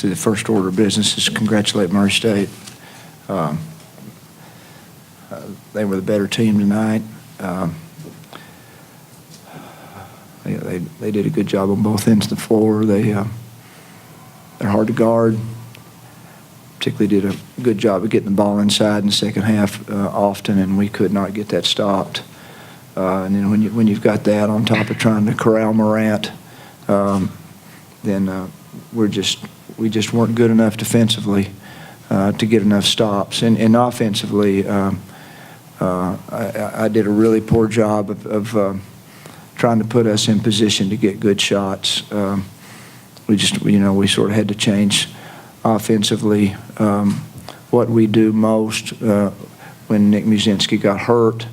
The first order of business is congratulate Murray State. They were the better team tonight. They did a good job on both ends of the floor. They're hard to guard. Particularly did a good job of getting the ball inside in the second half often, and we could not get that stopped. And then when you've got that on top of trying to corral Morant, then we just weren't good enough defensively to get enough stops. And offensively, I did a really poor job of trying to put us in position to get good shots. We sort of had to change offensively what we do most when Nick Muszynski got hurt,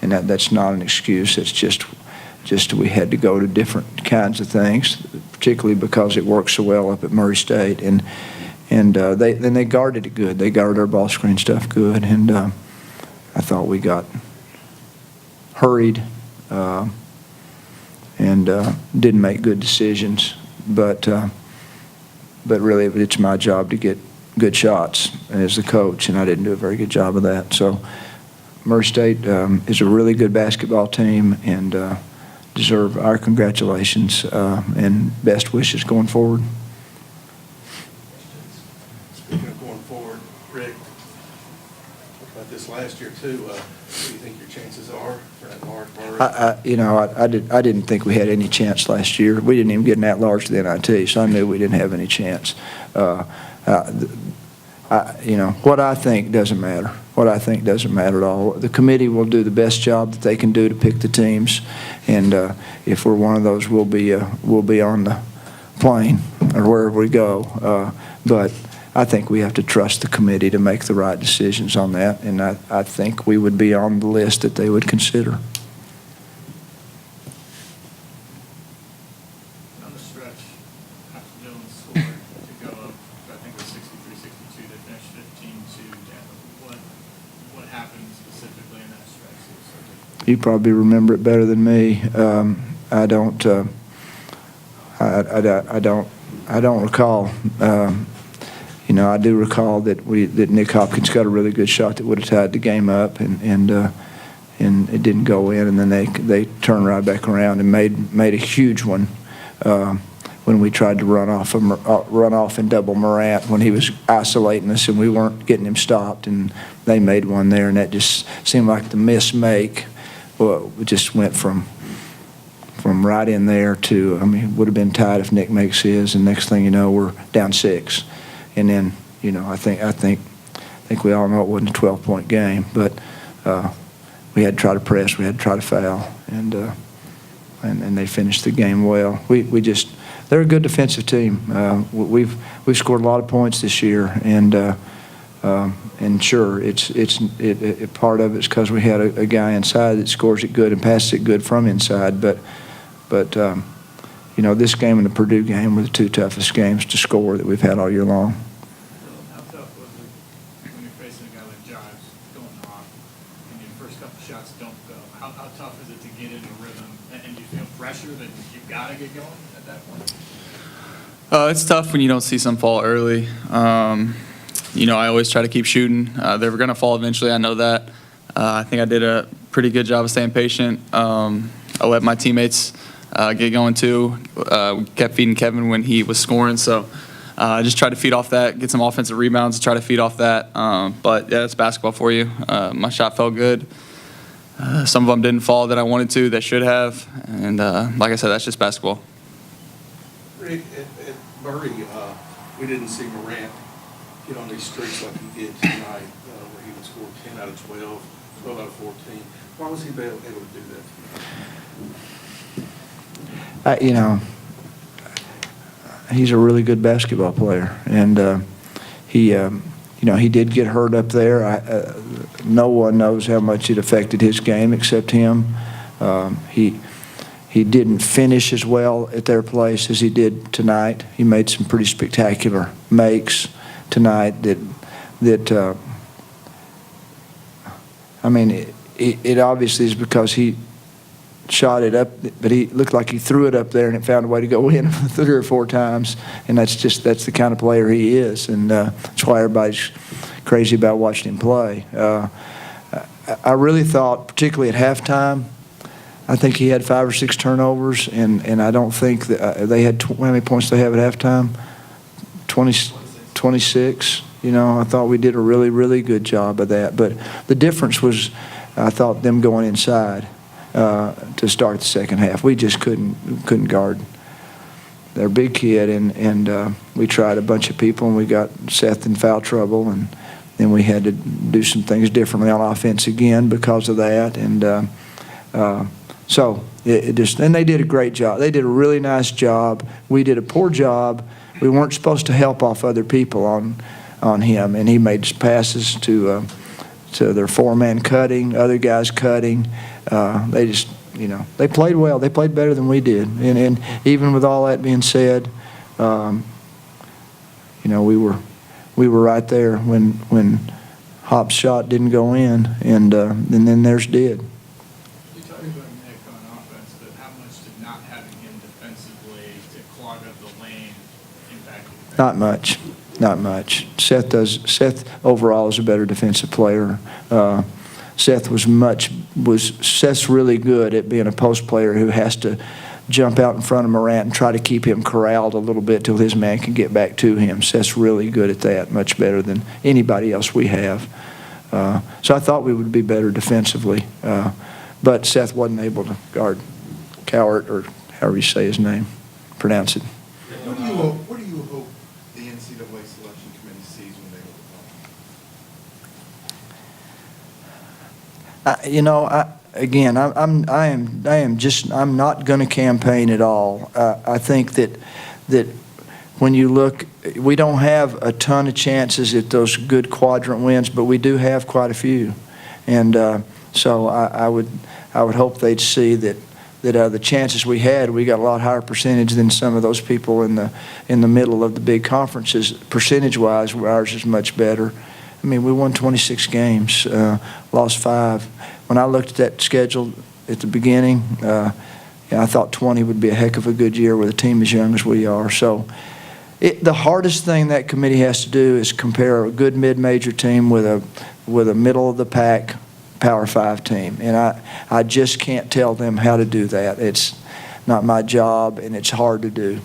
and that's not an excuse. It's just we had to go to different kinds of things, particularly because it works so well up at Murray State, and they guarded it good. They guarded our ball screen stuff good, and I thought we got hurried and didn't make good decisions, but really it's my job to get good shots as the coach, and I didn't do a very good job of that. So Murray State is a really good basketball team and deserve our congratulations and best wishes going forward. Speaking of going forward, Rick, talked about this last year too. What do you think your chances are for that large bar? I didn't think we had any chance last year. We didn't even get an at-large to the NIT, so I knew we didn't have any chance. What I think doesn't matter. What I think doesn't matter at all. The committee will do the best job that they can do to pick the teams, and if we're one of those, we'll be on the plane or wherever we go. But I think we have to trust the committee to make the right decisions on that, and I think we would be on the list that they would consider. On the stretch, after Jones scored to go up, I think it was 63-62, they finished 15-2 down. What happened specifically in that stretch? You probably remember it better than me. I don't recall. I do recall that Nick Hopkins got a really good shot that would have tied the game up, and it didn't go in, and then they turned right back around and made a huge one when we tried to run off and double Morant when he was isolating us and we weren't getting him stopped, and they made one there, and that just seemed like the miss-make. Well, it just went from right in there to, it would have been tied if Nick makes his, and next thing you know, we're down 6. And then, I think we all know it wasn't a 12-point game, but we had to try to press, we had to try to foul, and they finished the game well. They're a good defensive team. We've scored a lot of points this year, and sure, it's part of it's because we had a guy inside that scores it good and passes it good from inside, but this game and the Purdue game were the two toughest games to score that we've had all year long. How tough was it when you're facing a guy like Jives going off and your first couple shots don't go? How tough is it to get into rhythm, and do you feel pressure that you've got to get going at that point? It's tough when you don't see some fall early. I always try to keep shooting. They were going to fall eventually, I know that. I think I did a pretty good job of staying patient. I let my teammates get going too. Kept feeding Kevin when he was scoring, so I just tried to feed off that, get some offensive rebounds, try to feed off that. But yeah, that's basketball for you. My shot felt good. Some of them didn't fall that I wanted to, that should have, and like I said, that's just basketball. Rick, at Murray, we didn't see Morant get on these streaks like he did tonight, where he would score 10 out of 12, 12 out of 14. Why was he able to do that? He's a really good basketball player, and he did get hurt up there. No one knows how much it affected his game except him. He didn't finish as well at their place as he did tonight. He made some pretty spectacular makes tonight that it obviously is because he shot it up, but he looked like he threw it up there and it found a way to go in 3 or 4 times. And that's the kind of player he is, and that's why everybody's crazy about watching him play. I really thought, particularly at halftime, I think he had 5 or 6 turnovers, and I don't think that they had how many points they have at halftime? 26. You know, I thought we did a really, really good job of that. But the difference was, I thought, them going inside to start the second half. We just couldn't guard their big kid, and we tried a bunch of people, and we got Seth in foul trouble, and then we had to do some things differently on offense again because of that, and so it just, and they did a great job. They did a really nice job. We did a poor job. We weren't supposed to help off other people on him, and he made passes to their 4-man cutting, other guys cutting. They just, you know, they played well. They played better than we did, and even with all that being said, you know, we were right there when Hop's shot didn't go in, and then theirs did. You talked about Nick on offense, but how much did not having him defensively to clog up the lane impact you? Not much. Not much. Seth overall is a better defensive player. Seth's really good at being a post player who has to jump out in front of Morant and try to keep him corralled a little bit till his man can get back to him. Seth's really good at that, much better than anybody else we have. So I thought we would be better defensively, but Seth wasn't able to guard Cowart, or however you say his name, pronounce it. What do you hope the NCAA selection committee sees when they look at the You know, I'm not going to campaign at all. I think that when you look, we don't have a ton of chances at those good quadrant wins, but we do have quite a few, and so I would hope they'd see that the chances we had, we got a lot higher percentage than some of those people in the middle of the big conferences. Percentage-wise, ours is much better. I mean, we won 26 games, lost 5. When I looked at that schedule at the beginning, I thought 20 would be a heck of a good year with a team as young as we are. So the hardest thing that committee has to do is compare a good mid-major team with a middle-of-the-pack Power 5 team. And I just can't tell them how to do that. It's not my job, and it's hard to do.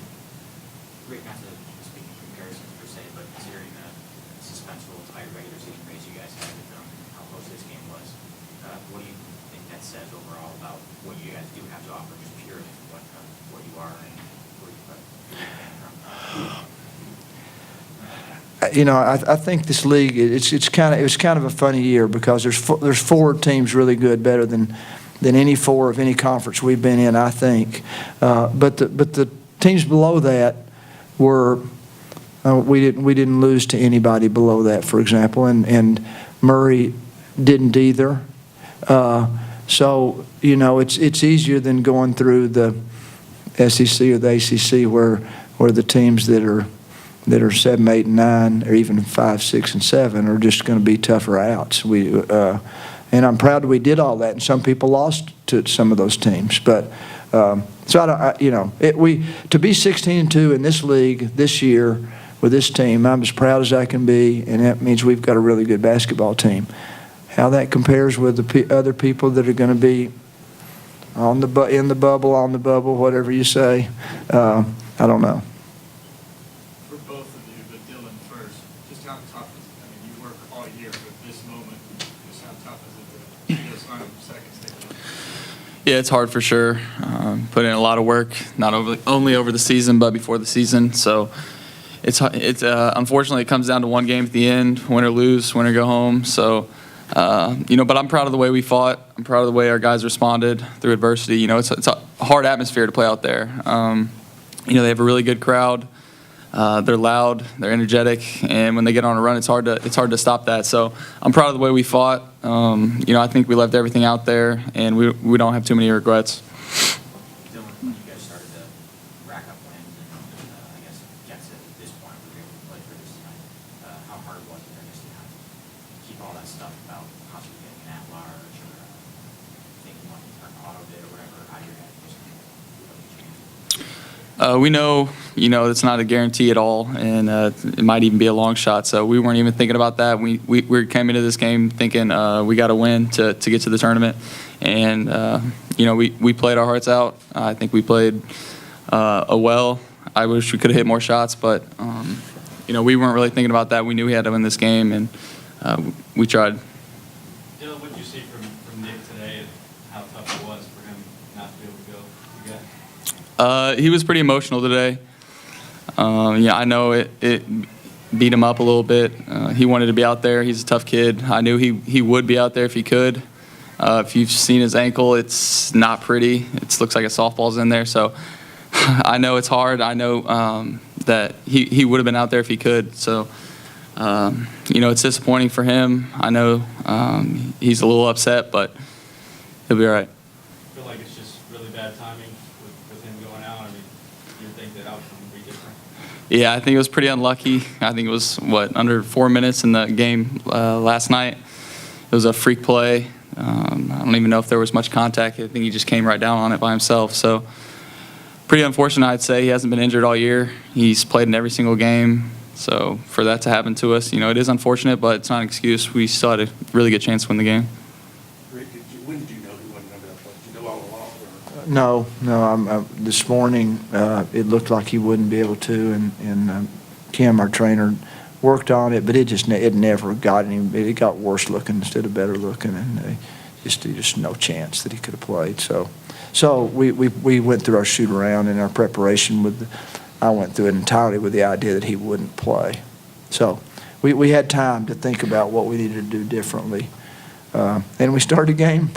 Rick, not to speak in comparisons per se, but considering the suspenseful entire regular season race you guys had with how close this game was, what do you think that says overall about what you guys do have to offer, just purely what you are and where you came from? You know, I think this league, it was kind of a funny year because there's 4 teams really good, better than any 4 of any conference we've been in, I think. But the teams below that were we didn't lose to anybody below that, for example, and Murray didn't either. So you know, it's easier than going through the SEC or the ACC where the teams that are 7, 8, and 9, or even 5, 6, and 7 are just going to be tougher outs. And I'm proud that we did all that. And some people lost to some of those teams, but so to be 16-2 in this league this year with this team, I'm as proud as I can be, and that means we've got a really good basketball team. How that compares with the other people that are going to be in the bubble, whatever you say, I don't know. Both of you, but Dylan first, just how tough is it? I mean, you work all year, but this moment, just how tough is it to get those final seconds? Yeah, it's hard for sure. Put in a lot of work, not only over the season, but before the season. So it's unfortunately, it comes down to one game at the end, win or lose, win or go home. So, but I'm proud of the way we fought. I'm proud of the way our guys responded through adversity. You know, it's a hard atmosphere to play out there. They have a really good crowd. They're loud, they're energetic, and when they get on a run, it's hard to stop that. So I'm proud of the way we fought. I think we left everything out there, and we don't have too many regrets. Dylan, when you guys started to rack up wins and I guess get to this point where you're able to play for this tonight, how hard was it, I guess, to keep all that stuff about possibly getting an at-large or thinking one auto did or whatever, how do you We know, it's not a guarantee at all, and it might even be a long shot. So we weren't even thinking about that. We came into this game thinking we got to win to get to the tournament, and we played our hearts out. I think we played well. I wish we could have hit more shots, but we weren't really thinking about that. We knew we had to win this game, and we tried. Dylan, what did you see from Nick today, and how tough it was for him not to be able to go? You got He was pretty emotional today. I know it beat him up a little bit. He wanted to be out there. He's a tough kid. I knew he would be out there if he could. If you've seen his ankle, it's not pretty. It looks like a softball's in there. So I know it's hard. I know that he would have been out there if he could. So, it's disappointing for him. I know he's a little upset, but he'll be all right. feel like it's just really bad timing with him going out? I mean, you would think that outcome would be different. Yeah, I think it was pretty unlucky. I think it was, under 4 minutes in the game last night. It was a freak play. I don't even know if there was much contact. I think he just came right down on it by himself. So pretty unfortunate, I'd say. He hasn't been injured all year. He's played in every single game. So for that to happen to us, it is unfortunate, but it's not an excuse. We still had a really good chance to win the game. Rick, when did you know he wasn't going to be able to play? Did you know all along? Or? No. This morning, it looked like he wouldn't be able to, and Kim, our trainer, worked on it, but it never got any. It got worse looking instead of better looking, and just no chance that he could have played. So we went through our shoot around and our preparation I went through it entirely with the idea that he wouldn't play. So we had time to think about what we needed to do differently, and we started the game